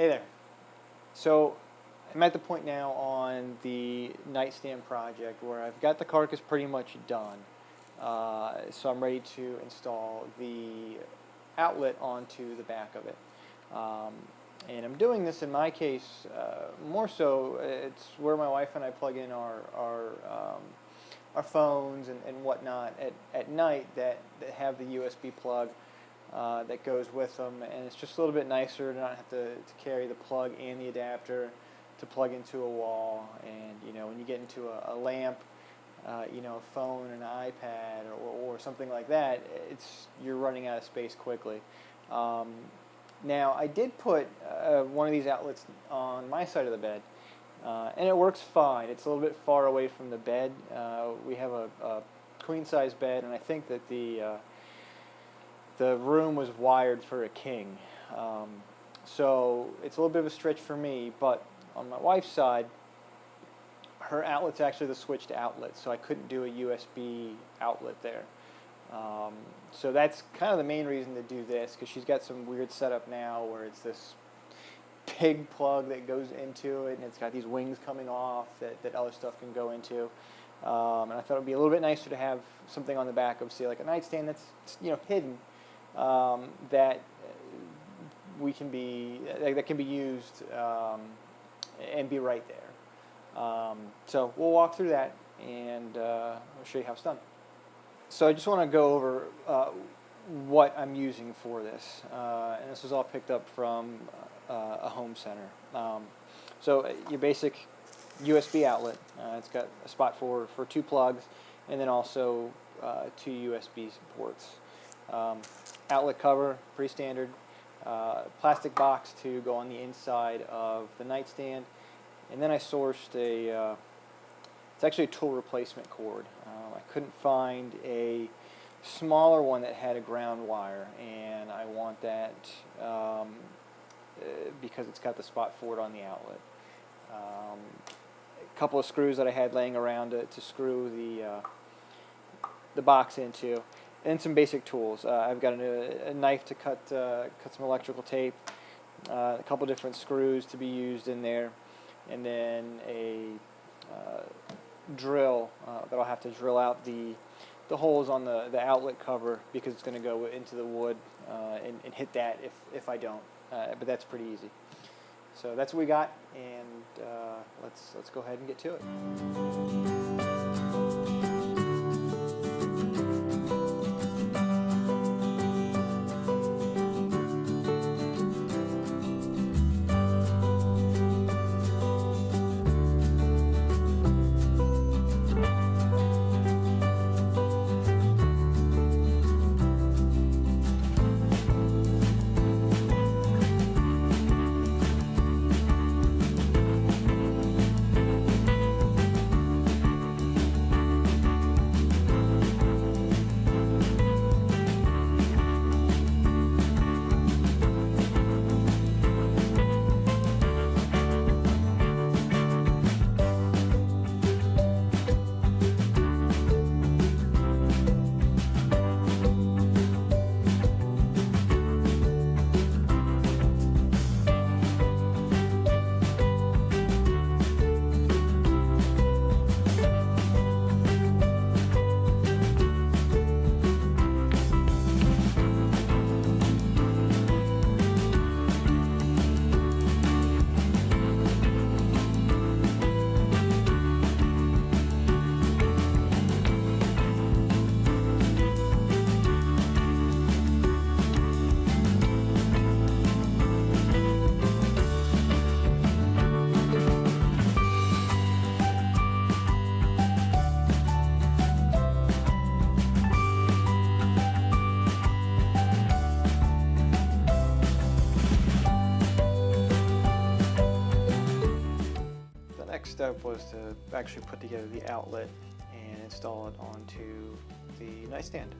Hey there. So I'm at the point now on the nightstand project where I've got the carcass pretty much done. So I'm ready to install the outlet onto the back of it. Um, and I'm doing this in my case more so it's where my wife and I plug in our phones and whatnot at night that have the USB plug that goes with them, and it's just a little bit nicer to not have to carry the plug and the adapter to plug into a wall. And when you get into a lamp, a phone, an iPad, or something like that, you're running out of space quickly. Now I did put one of these outlets on my side of the bed, and it works fine. It's a little bit far away from the bed. We have a queen size bed, and I think that the room was wired for a king. So it's a little bit of a stretch for me, but on my wife's side, her outlet's actually the switched outlet, so I couldn't do a USB outlet there. So that's kind of the main reason to do this, because she's got some weird setup now where it's this big plug that goes into it, and it's got these wings coming off that other stuff can go into. And I thought it would be a little bit nicer to have something on the back of, say, like a nightstand that's hidden, that can be used and be right there. So we'll walk through that, and I'll show you how it's done. So I just want to go over what I'm using for this, and this was all picked up from a home center. So your basic USB outlet, it's got a spot for 2 plugs, and then also 2 USB ports. Outlet cover, pretty standard. Plastic box to go on the inside of the nightstand, and then I sourced it's actually a tool replacement cord. I couldn't find a smaller one that had a ground wire, and I want that because it's got the spot for it on the outlet. A couple of screws that I had laying around to screw the box into, and some basic tools. I've got a knife to cut some electrical tape, a couple different screws to be used in there, and then a drill that I'll have to drill out the holes on the outlet cover, because it's going to go into the wood and hit that if I don't. But that's pretty easy. So that's what we got, and let's go ahead and get to it. Next step was to actually put together the outlet and install it onto the nightstand.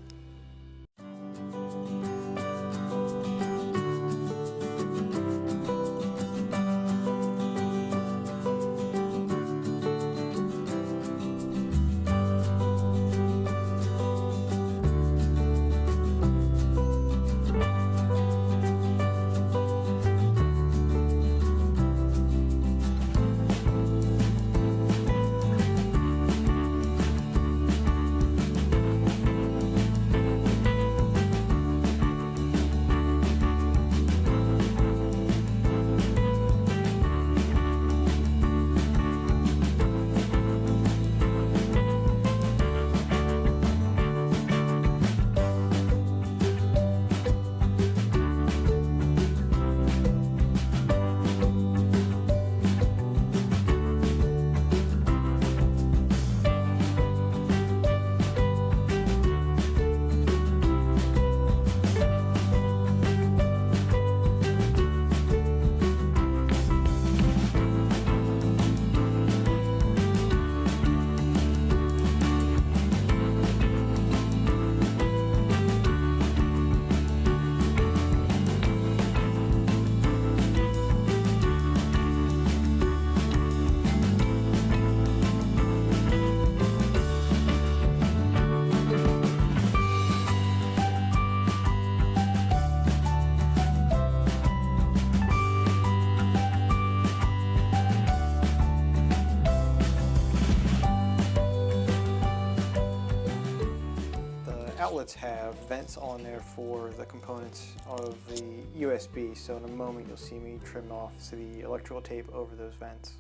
outlets have vents on there for the components of the USB, so in a moment you'll see me trim off the electrical tape over those vents.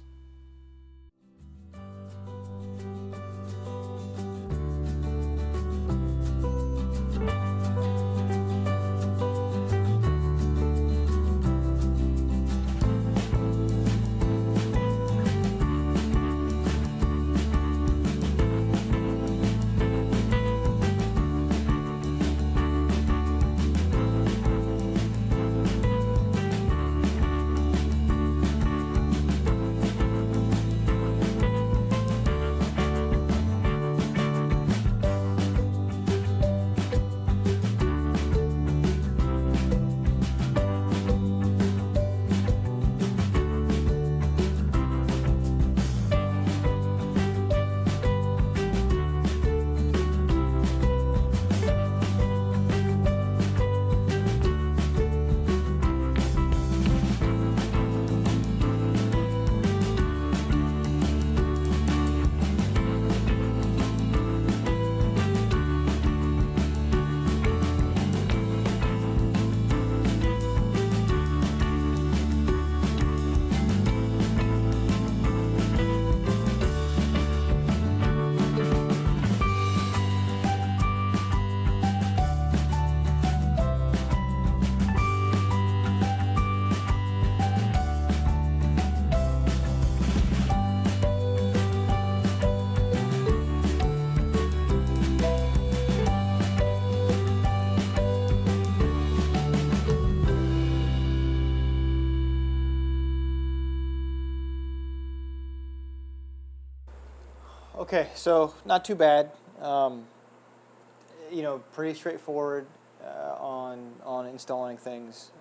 Okay, so not too bad. You know, pretty straightforward on installing things,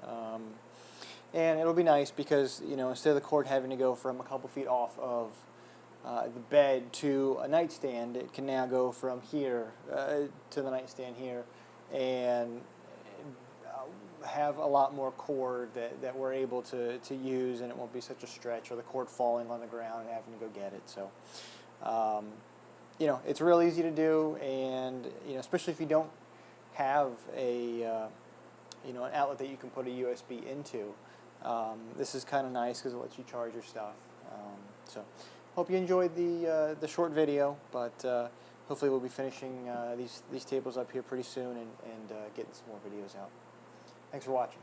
and it'll be nice because instead of the cord having to go from a couple feet off of the bed to a nightstand, it can now go from here to the nightstand here, and have a lot more cord that we're able to use, and it won't be such a stretch or the cord falling on the ground and having to go get it. So. It's real easy to do, and especially if you don't have a an outlet that you can put a USB into, this is kind of nice because it lets you charge your stuff. So, hope you enjoyed the short video, but hopefully we'll be finishing these tables up here pretty soon and getting some more videos out. Thanks for watching.